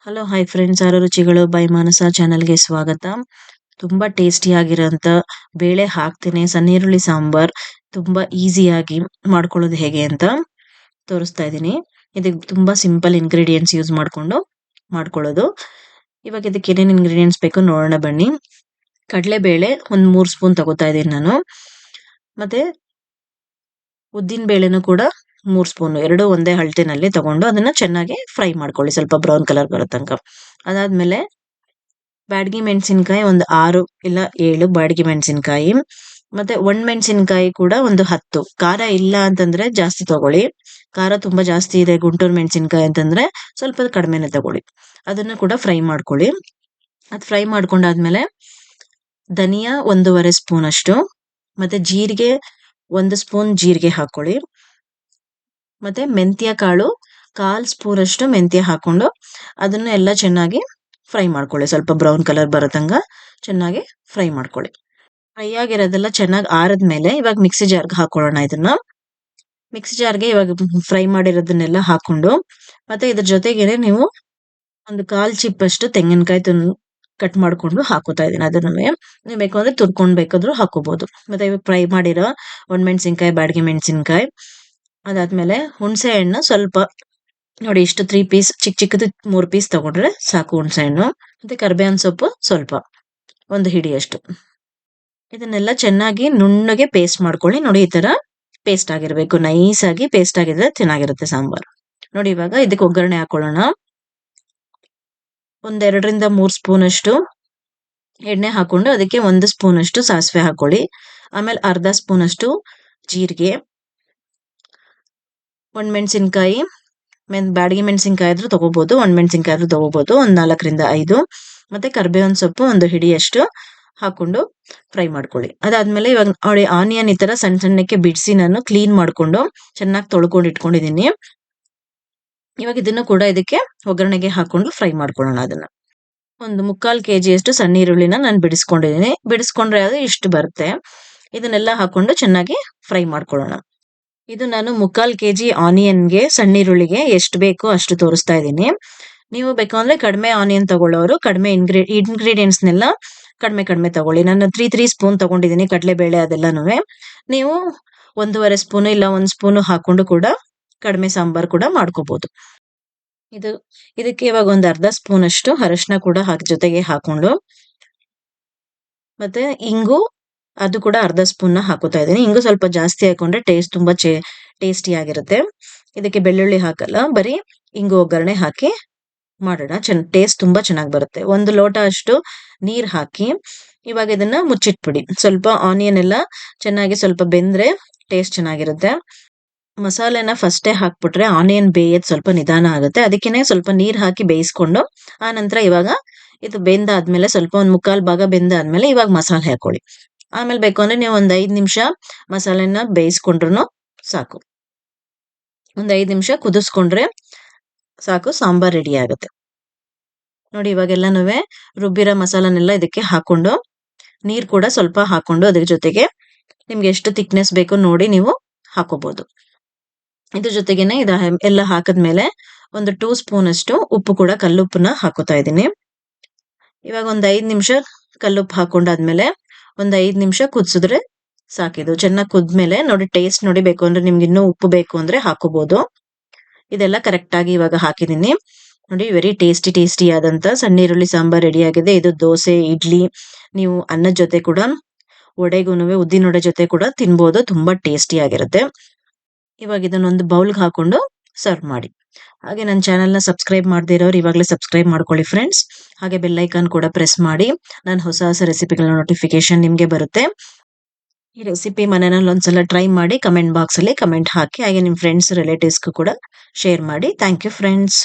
Hello hi friends, ಆರು ರುಚಿಗಳು by ಮಾನಸ ಚಾನಲ್ಗೆ ಸ್ವಾಗತ. ತುಂಬಾ ಟೇಸ್ಟಿಯಾಗಿರೋಂಥ ಬೇಳೆ ಹಾಕ್ತೇನೆ ಸನ್ನೀರುಳ್ಳಿ ಸಾಂಬಾರ್ ತುಂಬಾ ಈಸಿಯಾಗಿ ಮಾಡ್ಕೊಳ್ಳೋದು ಹೇಗೆ ಅಂತ ತೋರಿಸ್ತಾ ಇದ್ದೀನಿ. ಇದಕ್ಕೆ ತುಂಬಾ ಸಿಂಪಲ್ ಇಂಗ್ರೀಡಿಯೆಂಟ್ಸ್ ಯೂಸ್ ಮಾಡಿಕೊಂಡು ಮಾಡ್ಕೊಳ್ಳೋದು. ಇವಾಗ ಇದಕ್ಕೆ ಏನೇನು ಇಂಗ್ರೀಡಿಯೆಂಟ್ಸ್ ಬೇಕು ನೋಡೋಣ ಬನ್ನಿ. ಕಡಲೆಬೇಳೆ ಒಂದು 3 ಸ್ಪೂನ್ ತಗೋತಾ ಇದ್ದೀನಿ ನಾನು. ಮತ್ತೆ ಉದ್ದಿನ ಬೇಳೆನೂ ಕೂಡ 3 ಸ್ಪೂನ್, ಎರಡು ಒಂದೇ ಅಳತೆನಲ್ಲಿ ತಗೊಂಡು ಅದನ್ನ ಚೆನ್ನಾಗಿ ಫ್ರೈ ಮಾಡ್ಕೊಳ್ಳಿ, ಸ್ವಲ್ಪ ಬ್ರೌನ್ ಕಲರ್ ಬರೋ ತನಕ. ಅದಾದ್ಮೇಲೆ ಬ್ಯಾಡಗಿ ಮೆಣಸಿನ್ಕಾಯಿ ಒಂದು 6 ಇಲ್ಲ 7 ಬ್ಯಾಡಗಿ ಮೆಣಸಿನ್ಕಾಯಿ, ಮತ್ತೆ ಒಣಮೆಣಸಿನ್ಕಾಯಿ ಕೂಡ ಒಂದು 10. ಖಾರ ಇಲ್ಲ ಅಂತಂದ್ರೆ ಜಾಸ್ತಿ ತಗೊಳ್ಳಿ, ಖಾರ ತುಂಬಾ ಜಾಸ್ತಿ ಇದೆ ಗುಂಟೂರು ಮೆಣಸಿನ್ಕಾಯಿ ಅಂತಂದ್ರೆ ಸ್ವಲ್ಪ ಕಡಿಮೆನೆ ತಗೊಳ್ಳಿ. ಅದನ್ನ ಕೂಡ ಫ್ರೈ ಮಾಡ್ಕೊಳ್ಳಿ. ಅದು ಫ್ರೈ ಮಾಡ್ಕೊಂಡಾದ್ಮೇಲೆ ಧನಿಯಾ 1.5 ಸ್ಪೂನ್ ಅಷ್ಟು, ಮತ್ತೆ ಜೀರಿಗೆ 1 ಸ್ಪೂನ್ ಜೀರಿಗೆ ಹಾಕೊಳ್ಳಿ. ಮತ್ತೆ ಮೆಂತ್ಯ ಕಾಳು 1/4 ಸ್ಪೂನ್ ಅಷ್ಟು ಮೆಂತ್ಯ ಹಾಕೊಂಡು ಅದನ್ನ ಎಲ್ಲ ಚೆನ್ನಾಗಿ ಫ್ರೈ ಮಾಡ್ಕೊಳ್ಳಿ. ಸ್ವಲ್ಪ ಬ್ರೌನ್ ಕಲರ್ ಬರೋ ತನಕ ಚೆನ್ನಾಗಿ ಫ್ರೈ ಮಾಡ್ಕೊಳ್ಳಿ. ಫ್ರೈ ಆಗಿರೋದೆಲ್ಲ ಚೆನ್ನಾಗಿ ಆರಿದ್ಮೇಲೆ ಇವಾಗ ಮಿಕ್ಸಿ ಜಾರ್ಗೆ ಹಾಕೊಳ್ಳೋಣ. ಇದನ್ನ ಮಿಕ್ಸಿ ಜಾರ್ಗೆ ಇವಾಗ ಫ್ರೈ ಮಾಡಿರೋದನ್ನೆಲ್ಲ ಹಾಕೊಂಡು, ಮತ್ತೆ ಇದ್ರ ಜೊತೆಗೇನೆ ನೀವು ಒಂದು 1/4 ಚಿಪ್ಪಷ್ಟು ತೆಂಗಿನಕಾಯಿ ಕಟ್ ಮಾಡ್ಕೊಂಡು ಹಾಕೋತಾ ಇದೀನಿ. ಅದನ್ನು ನೀವು ಬೇಕು ಅಂದ್ರೆ ತುರ್ಕೊಂಡ್ ಬೇಕಾದ್ರೂ ಹಾಕೋಬಹುದು. ಮತ್ತೆ ಇವಾಗ ಫ್ರೈ ಮಾಡಿರೋ ಒಣಮೆಣಸಿನ್ಕಾಯಿ, ಬ್ಯಾಡಗಿ ಮೆಣಸಿನ್ಕಾಯಿ, ಅದಾದ್ಮೇಲೆ ಹುಣಸೆ ಹಣ್ಣು ಸ್ವಲ್ಪ ನೋಡಿ, ಇಷ್ಟು 3 ಪೀಸ್, ಚಿಕ್ಕ ಚಿಕ್ಕದು 3 ಪೀಸ್ ತಗೊಂಡ್ರೆ ಸಾಕು ಹುಣಸೆ ಹಣ್ಣು. ಮತ್ತೆ ಕರಿಬೇವಿನ ಸೊಪ್ಪು ಸ್ವಲ್ಪ, ಒಂದು ಹಿಡಿಯಷ್ಟು. ಇದನ್ನೆಲ್ಲ ಚೆನ್ನಾಗಿ ನುಣ್ಣಗೆ ಪೇಸ್ಟ್ ಮಾಡ್ಕೊಳ್ಳಿ. ನೋಡಿ, ಈ ತರ ಪೇಸ್ಟ್ ಆಗಿರ್ಬೇಕು, ನೈಸ್ ಆಗಿ ಪೇಸ್ಟ್ ಆಗಿದ್ರೆ ಚೆನ್ನಾಗಿರುತ್ತೆ ಸಾಂಬಾರ್. ನೋಡಿ, ಇವಾಗ ಇದಕ್ಕೆ ಒಗ್ಗರಣೆ ಹಾಕೊಳ್ಳೋಣ. 1 2 3 ಸ್ಪೂನ್ ಅಷ್ಟು ಎಣ್ಣೆ ಹಾಕೊಂಡು ಅದಕ್ಕೆ 1 ಸ್ಪೂನ್ ಅಷ್ಟು ಸಾಸಿವೆ ಹಾಕೊಳ್ಳಿ. ಆಮೇಲೆ ಅರ್ಧ ಸ್ಪೂನ್ ಅಷ್ಟು ಜೀರಿಗೆ, ಒಣಮೆಣಸಿನ್ಕಾಯಿ, ಬ್ಯಾಡಗಿ ಮೆಣಸಿನ್ಕಾಯಿ ಆದ್ರೂ ತಗೋಬಹುದು, ಒಣಮೆಣಸಿನ್ಕಾಯಿ ಆದ್ರೂ ತಗೋಬಹುದು, ಒಂದ್ 4 5. ಮತ್ತೆ ಕರಿಬೇವಿನ ಸೊಪ್ಪು ಒಂದು ಹಿಡಿಯಷ್ಟು ಹಾಕೊಂಡು ಫ್ರೈ ಮಾಡ್ಕೊಳ್ಳಿ. ಅದಾದ್ಮೇಲೆ ಇವಾಗ ನೋಡಿ, ಆನಿಯನ್ ಈ ತರ ಸಣ್ಣ ಸಣ್ಣಕ್ಕೆ ಬಿಡಿಸಿ ನಾನು ಕ್ಲೀನ್ ಮಾಡ್ಕೊಂಡು ಚೆನ್ನಾಗಿ ತೊಳ್ಕೊಂಡು ಇಟ್ಕೊಂಡಿದೀನಿ. ಇವಾಗ ಇದನ್ನು ಕೂಡ ಇದಕ್ಕೆ ಒಗ್ಗರಣೆಗೆ ಹಾಕೊಂಡು ಫ್ರೈ ಮಾಡ್ಕೊಳ್ಳೋಣ. ಅದನ್ನ ಒಂದು 3/4 kg ಅಷ್ಟು ಸಣ್ಣ ಈರುಳ್ಳಿನ ನಾನು ಬಿಡಿಸ್ಕೊಂಡಿದೀನಿ. ಬಿಡಿಸ್ಕೊಂಡ್ರೆ ಅದು ಇಷ್ಟು ಬರುತ್ತೆ. ಇದನ್ನೆಲ್ಲ ಹಾಕೊಂಡು ಚೆನ್ನಾಗಿ ಫ್ರೈ ಮಾಡ್ಕೊಳ್ಳೋಣ. ಇದು ನಾನು 3/4 kg ಆನಿಯನ್ಗೆ, ಸಣ್ಣ ಈರುಳ್ಳಿಗೆ ಎಷ್ಟು ಬೇಕೋ ಅಷ್ಟು ತೋರಿಸ್ತಾ ಇದ್ದೀನಿ. ನೀವು ಬೇಕಂದ್ರೆ ಕಡಿಮೆ ಆನಿಯನ್ ತಗೊಳ್ಳೋರು ಕಡಿಮೆ ಇಂಗ್ರೀಡಿಯೆಂಟ್ಸ್ನೆಲ್ಲ ಕಡಿಮೆ ತಗೊಳ್ಳಿ. ನಾನು 3 ಸ್ಪೂನ್ ತಗೊಂಡಿದ್ದೀನಿ ಕಡಲೆಬೇಳೆ ಅದೆಲ್ಲಾನು. ನೀವು 1.5 ಸ್ಪೂನು ಇಲ್ಲ 1 ಸ್ಪೂನು ಹಾಕೊಂಡು ಕೂಡ ಕಡಿಮೆ ಸಾಂಬಾರ್ ಕೂಡ ಮಾಡ್ಕೋಬಹುದು. ಇದಕ್ಕೆ ಇವಾಗ ಒಂದು ಅರ್ಧ ಸ್ಪೂನ್ ಅಷ್ಟು ಅರಶಿನ ಕೂಡ ಜೊತೆಗೆ ಹಾಕೊಂಡು, ಮತ್ತೆ ಇಂಗು ಅದು ಕೂಡ ಅರ್ಧ ಸ್ಪೂನ್ ಹಾಕೋತಾ ಇದ್ದೀನಿ. ಇಂಗು ಸ್ವಲ್ಪ ಜಾಸ್ತಿ ಹಾಕೊಂಡ್ರೆ ಟೇಸ್ಟ್ ತುಂಬಾ ಟೇಸ್ಟಿ ಆಗಿರುತ್ತೆ. ಇದಕ್ಕೆ ಬೆಳ್ಳುಳ್ಳಿ ಹಾಕಲ್ಲ, ಬರೀ ಇಂಗು ಒಗ್ಗರಣೆ ಹಾಕಿ ಮಾಡೋಣ. ಟೇಸ್ಟ್ ತುಂಬಾ ಚೆನ್ನಾಗಿ ಬರುತ್ತೆ. 1 ಲೋಟ ಅಷ್ಟು ನೀರ್ ಹಾಕಿ ಇವಾಗ ಇದನ್ನ ಮುಚ್ಚಿಟ್ಬಿಡಿ. ಸ್ವಲ್ಪ ಆನಿಯನ್ ಎಲ್ಲ ಚೆನ್ನಾಗಿ ಸ್ವಲ್ಪ ಬೆಂದ್ರೆ ಟೇಸ್ಟ್ ಚೆನ್ನಾಗಿರುತ್ತೆ. ಮಸಾಲೆನ ಫಸ್ಟೇ ಹಾಕ್ಬಿಟ್ರೆ ಆನಿಯನ್ ಬೇಯೋದು ಸ್ವಲ್ಪ ನಿಧಾನ ಆಗುತ್ತೆ. ಅದಕ್ಕೇನೆ ಸ್ವಲ್ಪ ನೀರ್ ಹಾಕಿ ಬೇಯಿಸ್ಕೊಂಡು ಆ ನಂತರ ಇವಾಗ ಇದು ಬೆಂದಾದ್ಮೇಲೆ ಸ್ವಲ್ಪ 1/4 ಭಾಗ ಬೆಂದಾದ್ಮೇಲೆ ಇವಾಗ ಮಸಾಲೆ ಹಾಕೊಳ್ಳಿ. ಆಮೇಲೆ ಬೇಕು ಅಂದ್ರೆ ನೀವು ಒಂದ್ 5 ನಿಮಿಷ ಮಸಾಲೆನ ಬೇಯಿಸ್ಕೊಂಡ್ರು ಸಾಕು. ಒಂದ್ 5 ನಿಮಿಷ ಕುದಿಸ್ಕೊಂಡ್ರೆ ಸಾಕು, ಸಾಂಬಾರ್ ರೆಡಿ ಆಗುತ್ತೆ. ನೋಡಿ, ಇವಾಗೆಲ್ಲಾನು ರುಬ್ಬಿರೋ ಮಸಾಲನೆಲ್ಲ ಇದಕ್ಕೆ ಹಾಕೊಂಡು ನೀರ್ ಕೂಡ ಸ್ವಲ್ಪ ಹಾಕೊಂಡು ಅದ್ರ ಜೊತೆಗೆ ನಿಮ್ಗೆ ಎಷ್ಟು ಥಿಕ್ನೆಸ್ ಬೇಕೋ ನೋಡಿ ನೀವು ಹಾಕೋಬಹುದು. ಇದ್ರ ಜೊತೆಗೇನೆ ಎಲ್ಲ ಹಾಕದ್ಮೇಲೆ ಒಂದು 2 ಸ್ಪೂನ್ ಅಷ್ಟು ಉಪ್ಪು ಕೂಡ, ಕಲ್ಲುಪ್ಪನ್ನ ಹಾಕೋತಾ ಇದ್ದೀನಿ. ಇವಾಗ ಒಂದ್ 5 ನಿಮಿಷ ಕಲ್ಲುಪ್ಪು ಹಾಕೊಂಡಾದ್ಮೇಲೆ ಒಂದ್ 5 ನಿಮಿಷ ಕುದಿಸಿದ್ರೆ ಸಾಕಿದು. ಚೆನ್ನಾಗಿ ಕುದ್ಮೇಲೆ ನೋಡಿ, ಟೇಸ್ಟ್ ನೋಡಿ, ಬೇಕು ಅಂದ್ರೆ ನಿಮ್ಗೆ ಇನ್ನೂ ಉಪ್ಪು ಬೇಕು ಅಂದ್ರೆ ಹಾಕೋಬಹುದು. ಇದೆಲ್ಲ ಕರೆಕ್ಟ್ ಆಗಿ ಇವಾಗ ಹಾಕಿದೀನಿ. ನೋಡಿ, ವೆರಿ ಟೇಸ್ಟಿ ಆದಂತ ಸಣ್ಣ ಈರುಳ್ಳಿ ಸಾಂಬಾರ್ ರೆಡಿ ಆಗಿದೆ. ಇದು ದೋಸೆ, ಇಡ್ಲಿ, ನೀವು ಅನ್ನದ ಜೊತೆ ಕೂಡ, ವಡೆಗೂನುವೆ, ಉದ್ದಿನ ವಡೆ ಜೊತೆ ಕೂಡ ತಿನ್ಬೋದು. ತುಂಬಾ ಟೇಸ್ಟಿ ಆಗಿರುತ್ತೆ. ಇವಾಗ ಇದನ್ನೊಂದು ಬೌಲ್ಗೆ ಹಾಕೊಂಡು ಸರ್ವ್ ಮಾಡಿ. ಹಾಗೆ ನನ್ನ ಚಾನೆಲ್ನ ಸಬ್ಸ್ಕ್ರೈಬ್ ಮಾಡದೇ ಇರೋರು ಇವಾಗಲೇ ಸಬ್ಸ್ಕ್ರೈಬ್ ಮಾಡ್ಕೊಳ್ಳಿ ಫ್ರೆಂಡ್ಸ್. ಹಾಗೆ ಬೆಲ್ ಐಕಾನ್ ಕೂಡ ಪ್ರೆಸ್ ಮಾಡಿ, ನಾನು ಹೊಸ ರೆಸಿಪಿಗಳ ನೋಟಿಫಿಕೇಶನ್ ನಿಮ್ಗೆ ಬರುತ್ತೆ. ಈ ರೆಸಿಪಿ ಮನೆಯಲ್ಲಿ ಒಂದ್ಸಲ ಟ್ರೈ ಮಾಡಿ ಕಮೆಂಟ್ ಬಾಕ್ಸ್ ಅಲ್ಲಿ ಕಮೆಂಟ್ ಹಾಕಿ, ಹಾಗೆ ನಿಮ್ ಫ್ರೆಂಡ್ಸ್ ರಿಲೇಟಿವ್ಸ್ಗೂ ಕೂಡ ಶೇರ್ ಮಾಡಿ. Thank you friends.